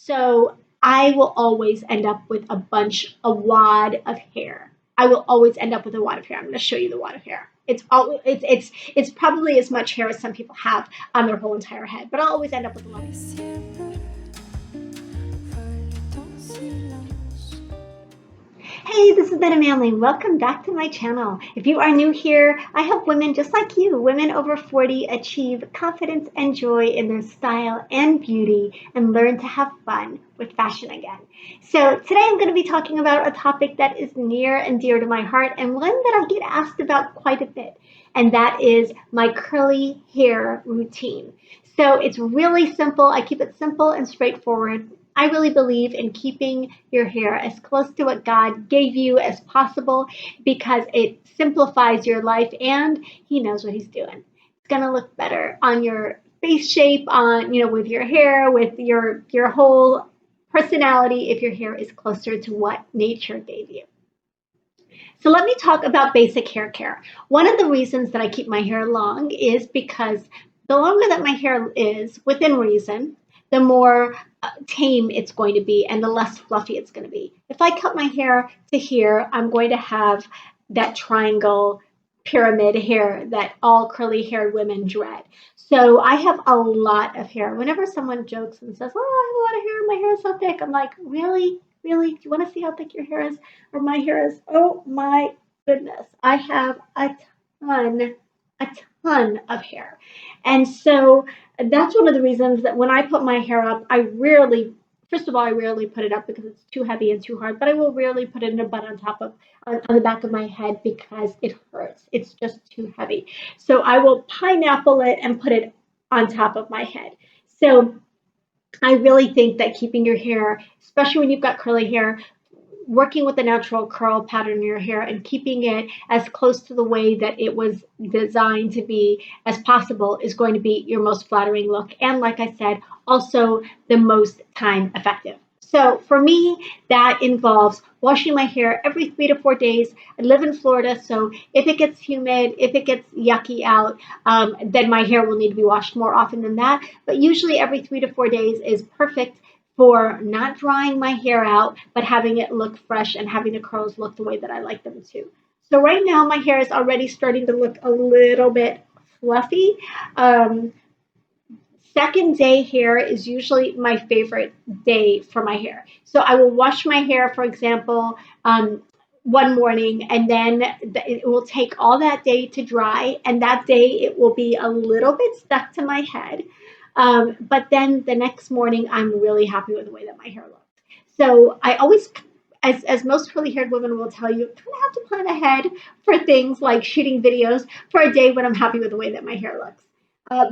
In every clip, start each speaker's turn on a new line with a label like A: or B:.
A: So I will always end up with a wad of hair. I will always end up with a wad of hair. I'm going to show you the wad of hair. It's probably as much hair as some people have on their whole entire head, but I'll always end up with a lot of hair. Hey, this is Detangling. Welcome back to my channel. If you are new here, I help women just like you, women over 40, achieve confidence and joy in their style and beauty and learn to have fun with fashion again. So today I'm going to be talking about a topic that is near and dear to my heart and one that I get asked about quite a bit, and that is my curly hair routine. So it's really simple. I keep it simple and straightforward. I really believe in keeping your hair as close to what God gave you as possible because it simplifies your life and He knows what He's doing. It's going to look better on your face shape, with your hair, with your whole personality if your hair is closer to what nature gave you. So let me talk about basic hair care. One of the reasons that I keep my hair long is because the longer that my hair is, within reason, the more tame it's going to be and the less fluffy it's going to be. If I cut my hair to here, I'm going to have that triangle pyramid hair that all curly haired women dread. So I have a lot of hair. Whenever someone jokes and says, "Oh, I have a lot of hair, my hair is so thick," I'm like, really? Really? Do you want to see how thick your hair is or my hair is? Oh my goodness. I have ton, a ton of hair. And so that's one of the reasons that when I put my hair up, first of all, I rarely put it up because it's too heavy and too hard, but I will rarely put it in a bun on the back of my head because it hurts. It's just too heavy. So I will pineapple it and put it on top of my head. So I really think that keeping your hair, especially when you've got curly hair, working with the natural curl pattern in your hair and keeping it as close to the way that it was designed to be as possible is going to be your most flattering look. And like I said, also the most time effective. So for me, that involves washing my hair every 3 to 4 days. I live in Florida, so if it gets humid, if it gets yucky out, then my hair will need to be washed more often than that. But usually every 3 to 4 days is perfect for not drying my hair out, but having it look fresh and having the curls look the way that I like them to. So right now my hair is already starting to look a little bit fluffy. Second day hair is usually my favorite day for my hair. So I will wash my hair, for example, one morning, and then it will take all that day to dry. And that day it will be a little bit stuck to my head. But then the next morning, I'm really happy with the way that my hair looks. So I always, as most curly haired women will tell you, kind of have to plan ahead for things like shooting videos for a day when I'm happy with the way that my hair looks.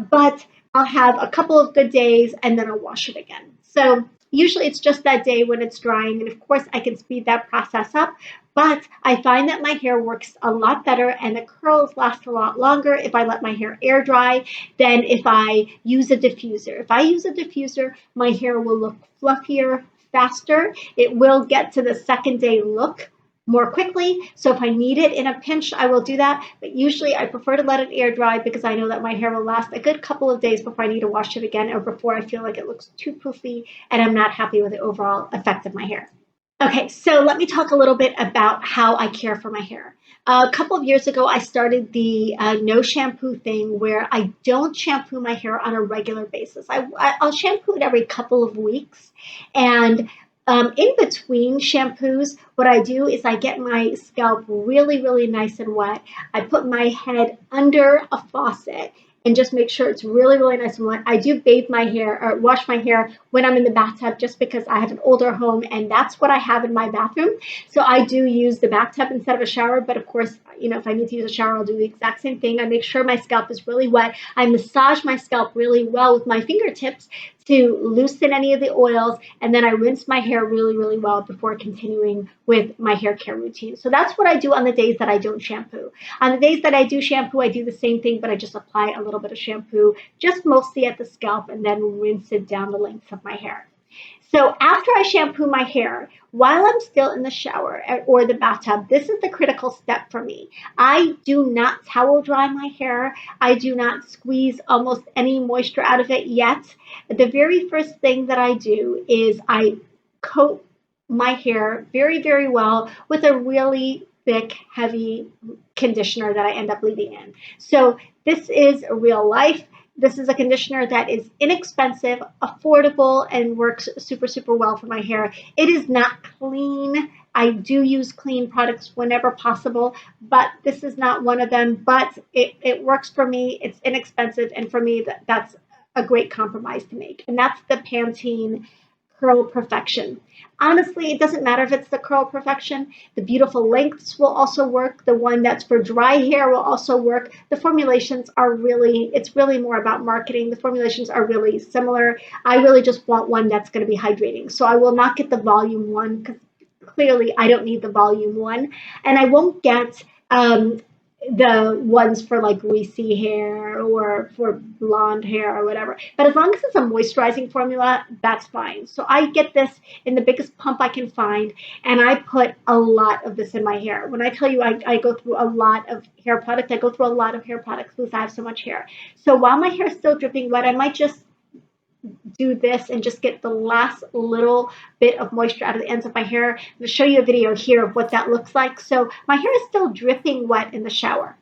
A: But I'll have a couple of good days and then I'll wash it again. So usually it's just that day when it's drying. And of course, I can speed that process up. But I find that my hair works a lot better and the curls last a lot longer if I let my hair air dry than if I use a diffuser. If I use a diffuser, my hair will look fluffier faster. It will get to the second day look more quickly. So if I need it in a pinch, I will do that. But usually I prefer to let it air dry because I know that my hair will last a good couple of days before I need to wash it again or before I feel like it looks too poofy and I'm not happy with the overall effect of my hair. Okay, so let me talk a little bit about how I care for my hair. A couple of years ago, I started the no shampoo thing where I don't shampoo my hair on a regular basis. I'll shampoo it every couple of weeks. And in between shampoos, what I do is I get my scalp really, really nice and wet. I put my head under a faucet and just make sure it's really, really nice and wet. I do bathe my hair or wash my hair when I'm in the bathtub just because I have an older home and that's what I have in my bathroom. So I do use the bathtub instead of a shower. But of course, if I need to use a shower, I'll do the exact same thing. I make sure my scalp is really wet. I massage my scalp really well with my fingertips to loosen any of the oils. And then I rinse my hair really, really well before continuing with my hair care routine. So that's what I do on the days that I don't shampoo. On the days that I do shampoo, I do the same thing, but I just apply a little bit of shampoo, just mostly at the scalp, and then rinse it down the length of my hair. So after I shampoo my hair, while I'm still in the shower or the bathtub, this is the critical step for me. I do not towel dry my hair. I do not squeeze almost any moisture out of it yet. The very first thing that I do is I coat my hair very, very well with a really thick, heavy conditioner that I end up leaving in. So this is real life. This is a conditioner that is inexpensive, affordable, and works super, super well for my hair. It is not clean. I do use clean products whenever possible, but this is not one of them. But it works for me. It's inexpensive. And for me, that's a great compromise to make. And that's the Pantene Curl Perfection. Honestly, it doesn't matter if it's the Curl Perfection. The beautiful lengths will also work. The one that's for dry hair will also work. The formulations are really, it's really more about marketing. The formulations are really similar. I really just want one that's going to be hydrating. So I will not get the volume one because clearly I don't need the volume one. And I won't get the ones for like greasy hair or for blonde hair or whatever. But as long as it's a moisturizing formula, that's fine. So I get this in the biggest pump I can find, and I put a lot of this in my hair. When I tell you I go through a lot of hair product, I go through a lot of hair products because I have so much hair. So while my hair is still dripping wet, I might just do this and just get the last little bit of moisture out of the ends of my hair. I'm going to show you a video here of what that looks like. So my hair is still dripping wet in the shower.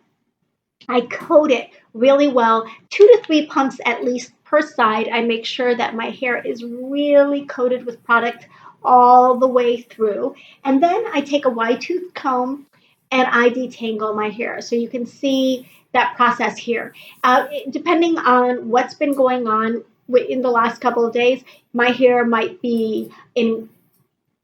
A: I coat it really well, 2 to 3 pumps at least per side. I make sure that my hair is really coated with product all the way through. And then I take a wide tooth comb and I detangle my hair. So you can see that process here. Depending on what's been going on in the last couple of days, my hair might be in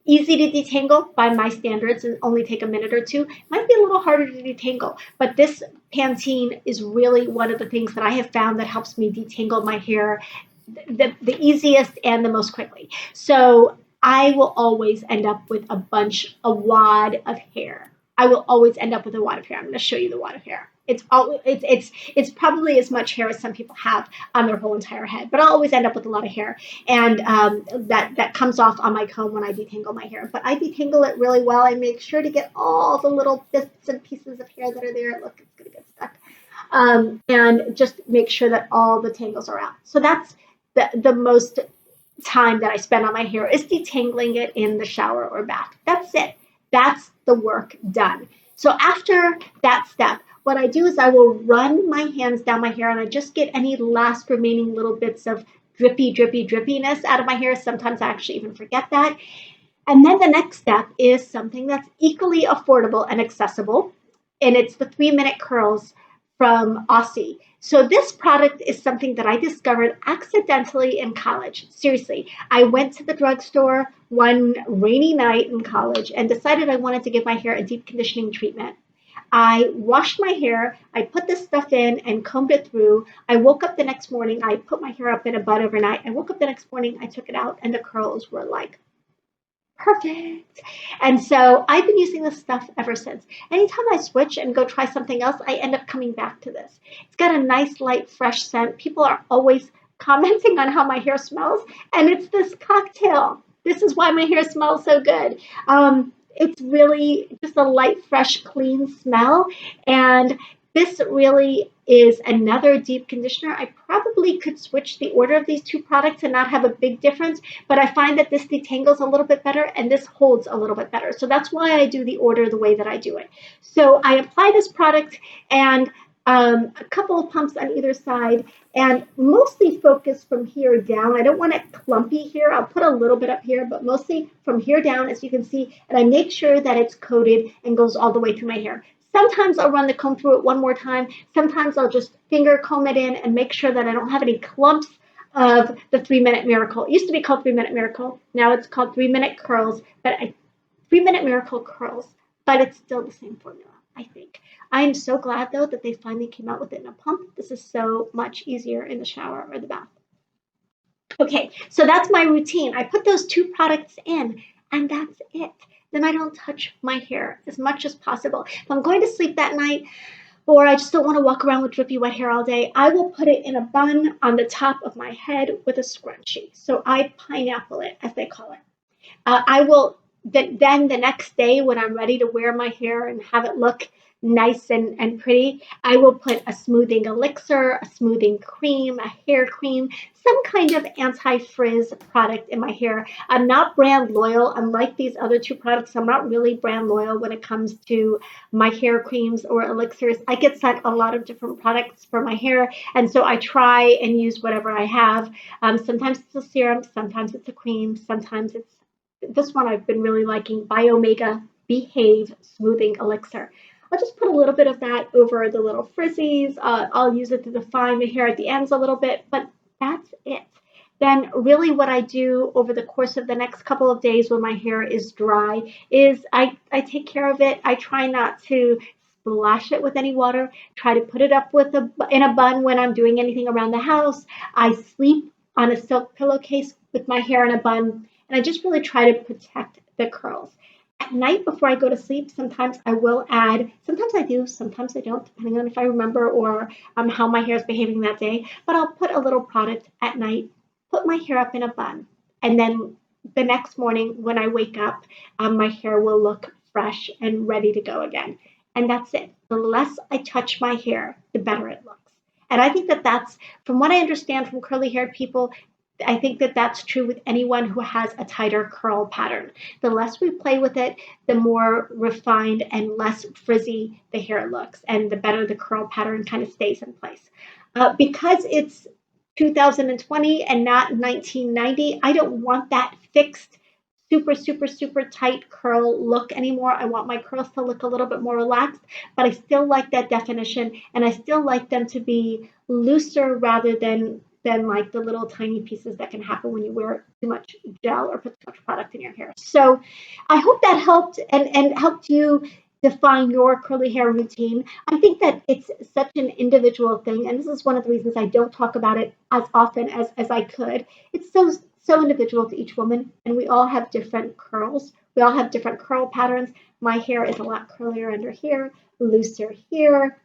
A: easy to detangle by my standards and only take a minute or two. Might be a little harder to detangle, but this Pantene is really one of the things that I have found that helps me detangle my hair the easiest and the most quickly. So I will always end up with a wad of hair. I will always end up with a wad of hair. I'm going to show you the wad of hair. It's probably as much hair as some people have on their whole entire head, but I'll always end up with a lot of hair, and that comes off on my comb when I detangle my hair. But I detangle it really well. I make sure to get all the little bits and pieces of hair that are there. Look, it's gonna get stuck, and just make sure that all the tangles are out. So that's the most time that I spend on my hair is detangling it in the shower or bath. That's it. That's the work done. So after that step, what I do is I will run my hands down my hair and I just get any last remaining little bits of drippiness out of my hair. Sometimes I actually even forget that. And then the next step is something that's equally affordable and accessible, and it's the 3-minute curls from Aussie. So this product is something that I discovered accidentally in college. Seriously, I went to the drugstore one rainy night in college and decided I wanted to give my hair a deep conditioning treatment. I washed my hair, I put this stuff in and combed it through. I woke up the next morning, I put my hair up in a bun overnight. I woke up the next morning, I took it out, and the curls were like perfect. And so I've been using this stuff ever since. Anytime I switch and go try something else, I end up coming back to this. It's got a nice, light, fresh scent. People are always commenting on how my hair smells, and it's this cocktail. This is why my hair smells so good. It's really just a light, fresh, clean smell. And this really is another deep conditioner. I probably could switch the order of these two products and not have a big difference, but I find that this detangles a little bit better and this holds a little bit better. So that's why I do the order the way that I do it. So I apply this product and a couple of pumps on either side and mostly focus from here down. I don't want it clumpy here. I'll put a little bit up here, but mostly from here down, as you can see, and I make sure that it's coated and goes all the way through my hair. Sometimes I'll run the comb through it one more time. Sometimes I'll just finger comb it in and make sure that I don't have any clumps of the 3-minute miracle. It used to be called 3-minute miracle. Now it's called 3-minute curls, but 3-minute miracle curls, but it's still the same formula, I think. I am so glad though that they finally came out with it in a pump. This is so much easier in the shower or the bath. Okay, so that's my routine. I put those two products in and that's it. Then I don't touch my hair as much as possible. If I'm going to sleep that night, or I just don't want to walk around with drippy wet hair all day, I will put it in a bun on the top of my head with a scrunchie. So I pineapple it, as they call it. I will then the next day when I'm ready to wear my hair and have it look nice and pretty, I will put a smoothing elixir, a smoothing cream, a hair cream, some kind of anti-frizz product in my hair. I'm not brand loyal. Unlike these other two products, I'm not really brand loyal when it comes to my hair creams or elixirs. I get sent a lot of different products for my hair, and so I try and use whatever I have. Sometimes it's a serum, sometimes it's a cream, sometimes it's this one I've been really liking, Biomega Behave Smoothing Elixir. I'll just put a little bit of that over the little frizzies. I'll use it to define the hair at the ends a little bit, but that's it. Then really what I do over the course of the next couple of days when my hair is dry is I take care of it. I try not to splash it with any water, try to put it up in a bun when I'm doing anything around the house. I sleep on a silk pillowcase with my hair in a bun, and I just really try to protect the curls. At night before I go to sleep, sometimes I will add, sometimes I do, sometimes I don't, depending on if I remember or how my hair is behaving that day. But I'll put a little product at night, put my hair up in a bun, and then the next morning when I wake up, my hair will look fresh and ready to go again. And that's it. The less I touch my hair, the better it looks. And I think that that's, from what I understand from curly haired people, I think that that's true with anyone who has a tighter curl pattern. The less we play with it, the more refined and less frizzy the hair looks, and the better the curl pattern kind of stays in place. Because it's 2020 and not 1990, I don't want that fixed, super, super, super tight curl look anymore. I want my curls to look a little bit more relaxed, but I still like that definition, and I still like them to be looser rather than like the little tiny pieces that can happen when you wear too much gel or put too much product in your hair. So I hope that helped and helped you define your curly hair routine. I think that it's such an individual thing, and this is one of the reasons I don't talk about it as often as I could. It's so individual to each woman, and we all have different curls. We all have different curl patterns. My hair is a lot curlier under here, looser here.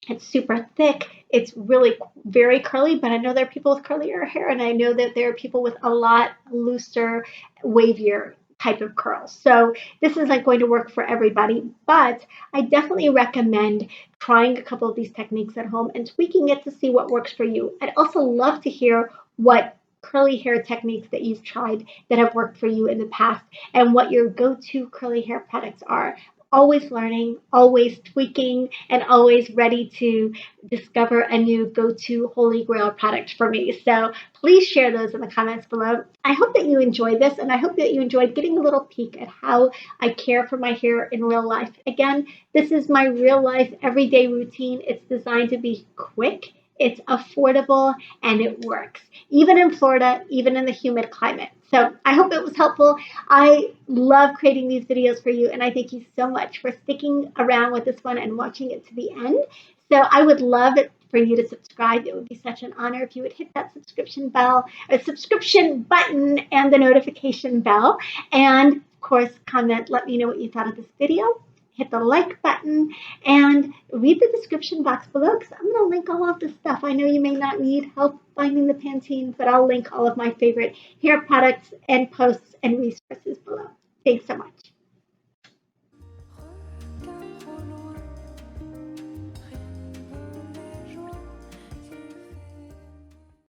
A: It's super thick. It's really very curly, but I know there are people with curlier hair, and I know that there are people with a lot looser, wavier type of curls. So this is like going to work for everybody, but I definitely recommend trying a couple of these techniques at home and tweaking it to see what works for you. I'd also love to hear what curly hair techniques that you've tried that have worked for you in the past and what your go-to curly hair products are. Always learning, always tweaking, and always ready to discover a new go-to holy grail product for me. So please share those in the comments below. I hope that you enjoyed this, and I hope that you enjoyed getting a little peek at how I care for my hair in real life. Again, this is my real life everyday routine. It's designed to be quick, it's affordable, and it works, even in Florida, even in the humid climate. So I hope it was helpful. I love creating these videos for you, and I thank you so much for sticking around with this one and watching it to the end. So I would love it for you to subscribe. It would be such an honor if you would hit that subscription bell, or subscription button, and the notification bell. And of course, comment, let me know what you thought of this video. Hit the like button and read the description box below, because I'm going to link all of this stuff. I know you may not need help finding the Pantene, but I'll link all of my favorite hair products and posts and resources below. Thanks so much.